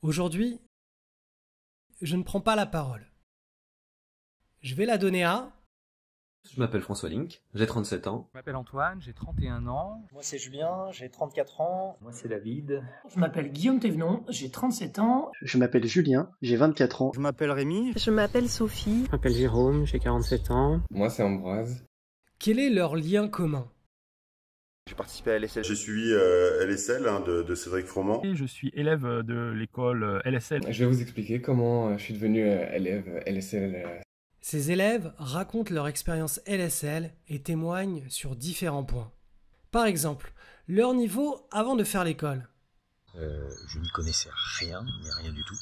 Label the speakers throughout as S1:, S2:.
S1: Aujourd'hui, je ne prends pas la parole. Je vais la donner à...
S2: Je m'appelle François Link, j'ai 37 ans.
S3: Je m'appelle Antoine, j'ai 31 ans.
S4: Moi c'est Julien, j'ai 34 ans.
S5: Moi c'est David.
S6: Je m'appelle Guillaume Thévenon, j'ai 37 ans.
S7: Je m'appelle Julien, j'ai 24 ans.
S8: Je m'appelle Rémi.
S9: Je m'appelle Sophie.
S10: Je m'appelle Jérôme, j'ai 47 ans.
S11: Moi c'est Ambroise.
S1: Quel est leur lien commun?
S12: J'ai participé à LSL.
S13: Je suis LSL de Cédric Froment.
S14: Et je suis élève de l'école LSL.
S11: Je vais vous expliquer comment je suis devenu élève LSL.
S1: Ces élèves racontent leur expérience LSL et témoignent sur différents points. Par exemple, leur niveau avant de faire l'école.
S5: Je n'y connaissais rien, mais rien du tout.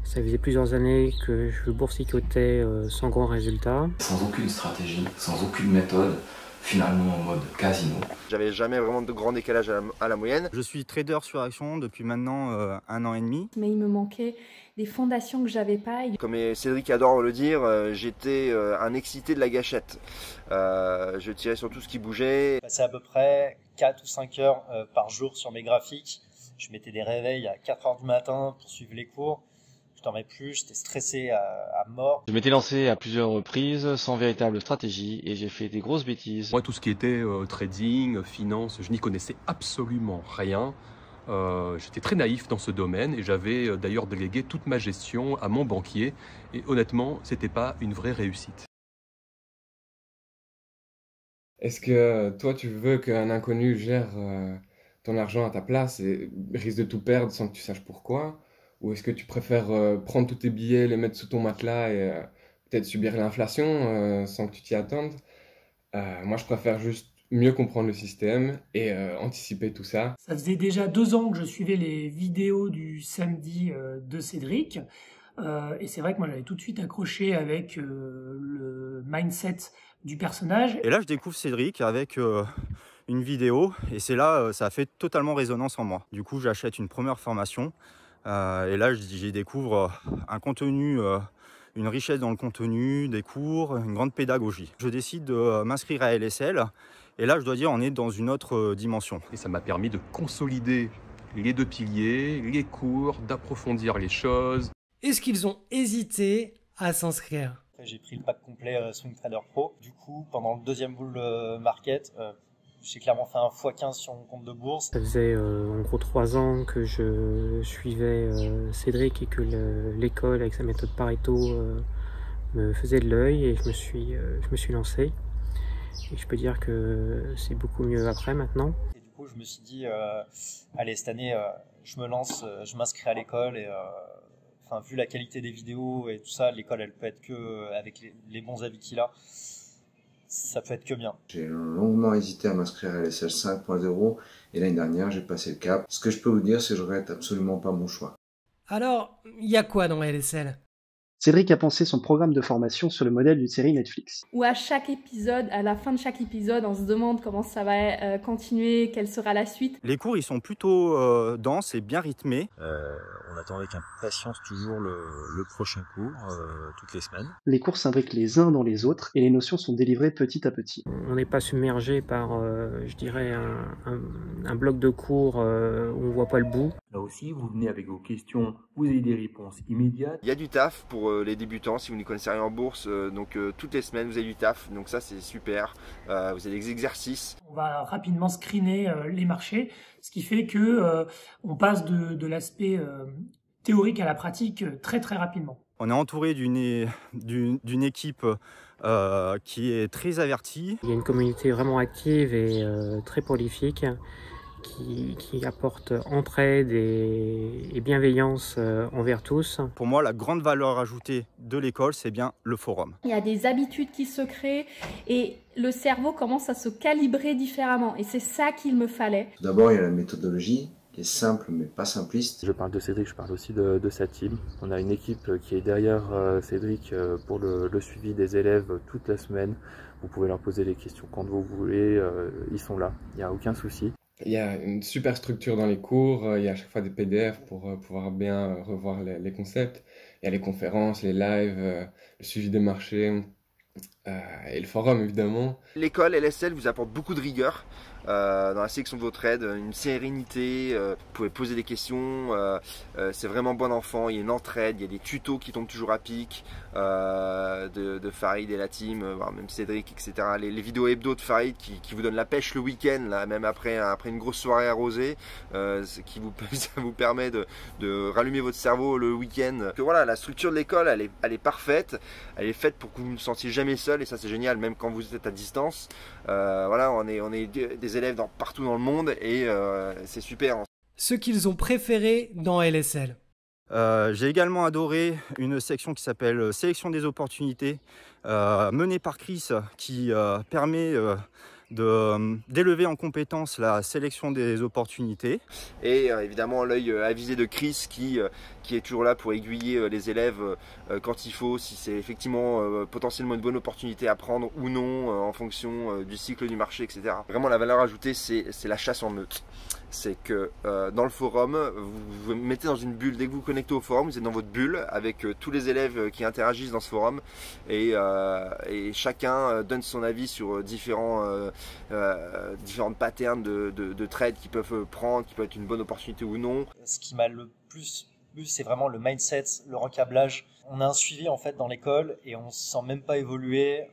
S10: Ça faisait plusieurs années que je boursicotais sans grand résultat.
S15: Sans aucune stratégie, sans aucune méthode, finalement en mode casino.
S12: J'avais jamais vraiment de grand décalage à la moyenne.
S8: Je suis trader sur action depuis maintenant 1 an et demi.
S16: Mais il me manquait des fondations que j'avais pas.
S12: Comme Cédric adore le dire, j'étais un excité de la gâchette. Je tirais sur tout ce qui bougeait.
S4: Je passais à peu près 4 ou 5 heures par jour sur mes graphiques. Je mettais des réveils à 4 heures du matin pour suivre les cours. Je dormais plus, j'étais stressé à mort.
S17: Je m'étais lancé à plusieurs reprises sans véritable stratégie et j'ai fait des grosses bêtises.
S18: Moi, tout ce qui était trading, finance, je n'y connaissais absolument rien. J'étais très naïf dans ce domaine et j'avais d'ailleurs délégué toute ma gestion à mon banquier. Et honnêtement, c'était pas une vraie réussite.
S11: Est-ce que toi, tu veux qu'un inconnu gère ton argent à ta place et risque de tout perdre sans que tu saches pourquoi ? Ou est-ce que tu préfères prendre tous tes billets, les mettre sous ton matelas et peut-être subir l'inflation sans que tu t'y attendes? Moi, je préfère juste mieux comprendre le système et anticiper tout ça.
S6: Ça faisait déjà 2 ans que je suivais les vidéos du samedi de Cédric. Et c'est vrai que moi, j'avais tout de suite accroché avec le mindset du personnage.
S8: Et là, je découvre Cédric avec une vidéo. Et c'est là, ça a fait totalement résonance en moi. Du coup, j'achète une première formation. Et là, j'y découvre un contenu, une richesse dans le contenu, des cours, une grande pédagogie. Je décide de m'inscrire à LSL et là, je dois dire, on est dans une autre dimension.
S18: Et ça m'a permis de consolider les 2 piliers, les cours, d'approfondir les choses.
S1: Est-ce qu'ils ont hésité à s'inscrire?
S4: J'ai pris le pack complet Swing Trader Pro. Du coup, pendant le deuxième bull market, j'ai clairement fait un x15 sur mon compte de bourse.
S10: Ça faisait en gros 3 ans que je suivais Cédric et que l'école avec sa méthode Pareto me faisait de l'œil et je me suis lancé. Et je peux dire que c'est beaucoup mieux après maintenant.
S4: Et du coup je me suis dit, allez cette année je me lance, je m'inscris à l'école et vu la qualité des vidéos et tout ça, l'école elle peut être que avec les bons avis qu'il a. Ça peut être que bien.
S19: J'ai longuement hésité à m'inscrire à LSL 5.0 et l'année dernière j'ai passé le cap. Ce que je peux vous dire, c'est que je regrette absolument pas mon choix.
S1: Alors, il y a quoi dans LSL?
S7: Cédric a pensé son programme de formation sur le modèle d'une série Netflix.
S16: Où à chaque épisode, à la fin de chaque épisode, on se demande comment ça va continuer, quelle sera la suite.
S8: Les cours, ils sont plutôt denses et bien rythmés.
S5: On attend avec impatience toujours le prochain cours, toutes les semaines.
S7: Les cours s'imbriquent les uns dans les autres et les notions sont délivrées petit à petit.
S10: On n'est pas submergé par, je dirais, un bloc de cours où on voit pas le bout.
S5: Là aussi, vous venez avec vos questions, vous avez des réponses immédiates.
S12: Il y a du taf pour les débutants si vous ne connaissez rien en bourse. Donc toutes les semaines, vous avez du taf. Donc ça, c'est super. Vous avez des exercices.
S6: On va rapidement screener les marchés, ce qui fait que on passe de l'aspect théorique à la pratique très très rapidement.
S8: On est entouré d'une équipe qui est très avertie.
S10: Il y a une communauté vraiment active et très prolifique qui apporte entraide et bienveillance envers tous.
S8: Pour moi, la grande valeur ajoutée de l'école, c'est bien le forum.
S16: Il y a des habitudes qui se créent et le cerveau commence à se calibrer différemment. Et c'est ça qu'il me fallait.
S19: Tout d'abord, il y a la méthodologie qui est simple mais pas simpliste.
S2: Je parle de Cédric, je parle aussi de sa team. On a une équipe qui est derrière Cédric pour le suivi des élèves toute la semaine. Vous pouvez leur poser les questions quand vous voulez, ils sont là, il n'y a aucun souci.
S11: Il y a une super structure dans les cours, il y a à chaque fois des PDF pour pouvoir bien revoir les concepts. Il y a les conférences, les lives, le suivi des marchés et le forum évidemment.
S12: L'école LSL vous apporte beaucoup de rigueur. dans la sélection de vos trades, une sérénité, vous pouvez poser des questions, c'est vraiment bon enfant, il y a une entraide, il y a des tutos qui tombent toujours à pic, de Farid et la team, même Cédric, etc. Les vidéos hebdo de Farid qui vous donnent la pêche le week-end, là, même après une grosse soirée arrosée, ça vous permet de rallumer votre cerveau le week-end. Voilà, la structure de l'école, elle est parfaite, elle est faite pour que vous ne vous sentiez jamais seul, et ça c'est génial, même quand vous êtes à distance. Voilà, on est des élèves partout dans le monde, et c'est super.
S1: Ce qu'ils ont préféré dans LSL.
S8: J'ai également adoré une section qui s'appelle Sélection des opportunités, menée par Chris, qui permet d'élever en compétence la sélection des opportunités.
S12: Et évidemment l'œil avisé de Chris qui est toujours là pour aiguiller les élèves quand il faut, si c'est effectivement potentiellement une bonne opportunité à prendre ou non, en fonction du cycle du marché, etc. Vraiment la valeur ajoutée, c'est la chasse en meute. C'est que dans le forum, vous vous mettez dans une bulle. Dès que vous vous connectez au forum, vous êtes dans votre bulle avec tous les élèves qui interagissent dans ce forum, et chacun donne son avis sur différentes patterns de trades qu'ils peuvent prendre, qui peuvent être une bonne opportunité ou non.
S4: Ce qui m'a le plus plu, c'est vraiment le mindset, le recablage. On a un suivi en fait dans l'école et on se sent même pas évoluer,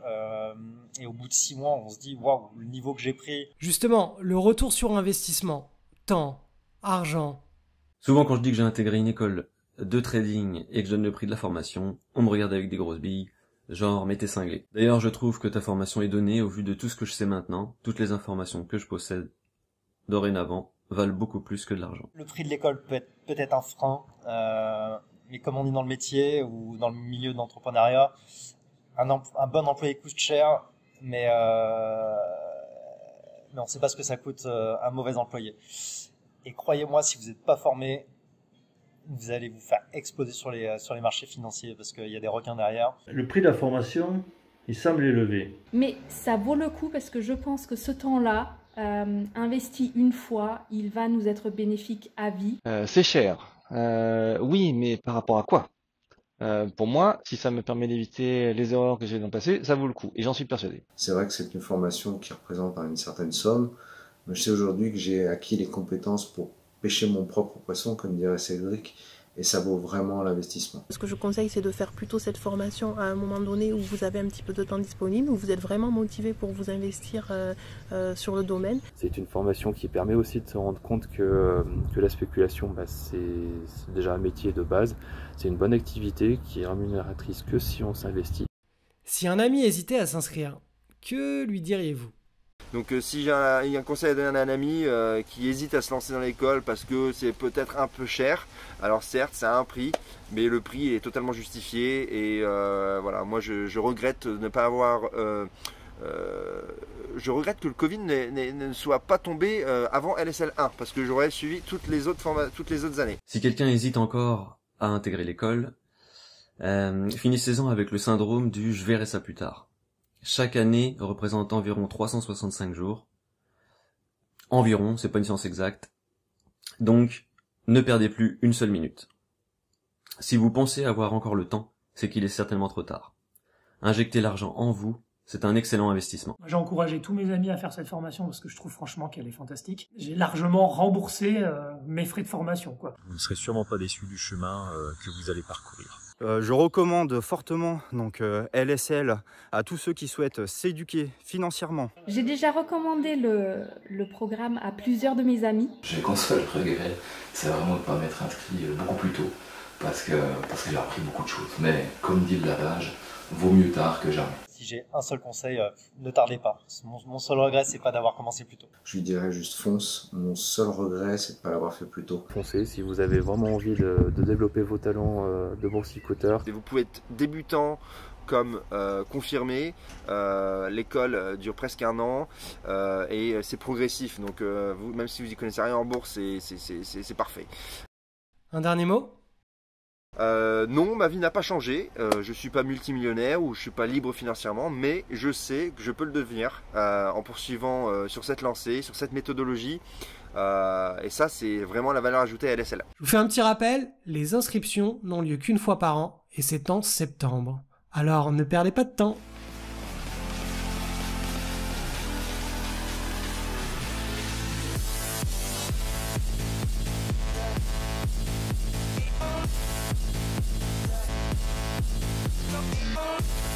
S4: et au bout de 6 mois on se dit waouh, le niveau que j'ai pris.
S1: Justement, le retour sur investissement, temps, argent.
S9: Souvent quand je dis que j'ai intégré une école de trading et que je donne le prix de la formation, on me regarde avec des grosses billes, genre mais t'es cinglé. D'ailleurs je trouve que ta formation est donnée au vu de tout ce que je sais maintenant, toutes les informations que je possède dorénavant valent beaucoup plus que de l'argent.
S4: Le prix de l'école peut être un frein, mais comme on dit dans le métier ou dans le milieu de l'entrepreneuriat, un bon employé coûte cher, mais on ne sait pas ce que ça coûte un mauvais employé. Et croyez-moi, si vous n'êtes pas formé, vous allez vous faire exploser sur les marchés financiers parce qu'il y a des requins derrière.
S20: Le prix de la formation, il semble élevé.
S16: Mais ça vaut le coup parce que je pense que ce temps-là, investi une fois, il va nous être bénéfique à vie.
S17: C'est cher. Oui, mais par rapport à quoi? Pour moi, si ça me permet d'éviter les erreurs que j'ai dans le passé, ça vaut le coup, et j'en suis persuadé.
S19: C'est vrai que c'est une formation qui représente une certaine somme, mais je sais aujourd'hui que j'ai acquis les compétences pour pêcher mon propre poisson, comme dirait Cédric, et ça vaut vraiment l'investissement.
S21: Ce que je conseille, c'est de faire plutôt cette formation à un moment donné où vous avez un petit peu de temps disponible, où vous êtes vraiment motivé pour vous investir sur le domaine.
S2: C'est une formation qui permet aussi de se rendre compte que la spéculation, c'est déjà un métier de base, c'est une bonne activité qui est rémunératrice que si on s'investit.
S1: Si un ami hésitait à s'inscrire, que lui diriez-vous ?
S12: Donc si j'ai un conseil à donner à un ami qui hésite à se lancer dans l'école parce que c'est peut-être un peu cher, alors certes ça a un prix, mais le prix est totalement justifié, et voilà, moi je regrette de ne pas avoir... je regrette que le Covid ne soit pas tombé avant LSL 1, parce que j'aurais suivi toutes les autres années.
S9: Si quelqu'un hésite encore à intégrer l'école, finissez-en avec le syndrome du « je verrai ça plus tard ». Chaque année représente environ 365 jours. Environ, c'est pas une science exacte. Donc, ne perdez plus une seule minute. Si vous pensez avoir encore le temps, c'est qu'il est certainement trop tard. Injectez l'argent en vous, c'est un excellent investissement.
S6: J'ai encouragé tous mes amis à faire cette formation parce que je trouve franchement qu'elle est fantastique. J'ai largement remboursé mes frais de formation, quoi.
S5: Vous ne serez sûrement pas déçus du chemin que vous allez parcourir.
S8: Je recommande fortement LSL à tous ceux qui souhaitent s'éduquer financièrement.
S16: J'ai déjà recommandé le programme à plusieurs de mes amis.
S15: J'ai qu'un seul regret, c'est vraiment de ne pas m'être inscrit beaucoup plus tôt, parce que j'ai appris beaucoup de choses. Mais comme dit l'adage, vaut mieux tard que jamais.
S4: Si j'ai un seul conseil, ne tardez pas. Mon seul regret, c'est pas d'avoir commencé plus tôt.
S19: Je lui dirais juste fonce. Mon seul regret, c'est de ne pas l'avoir fait plus tôt.
S2: Foncez si vous avez vraiment envie de développer vos talents de boursicoteur.
S12: Vous pouvez être débutant comme confirmé. L'école dure presque 1 an et c'est progressif. Donc même si vous n'y connaissez rien en bourse, c'est parfait.
S1: Un dernier mot ?
S12: Non, ma vie n'a pas changé. Je suis pas multimillionnaire ou je suis pas libre financièrement, mais je sais que je peux le devenir en poursuivant sur cette lancée, sur cette méthodologie. Et ça, c'est vraiment la valeur ajoutée à LSL.
S1: Je vous fais un petit rappel, les inscriptions n'ont lieu qu'une fois par an et c'est en septembre. Alors ne perdez pas de temps.
S3: Bye.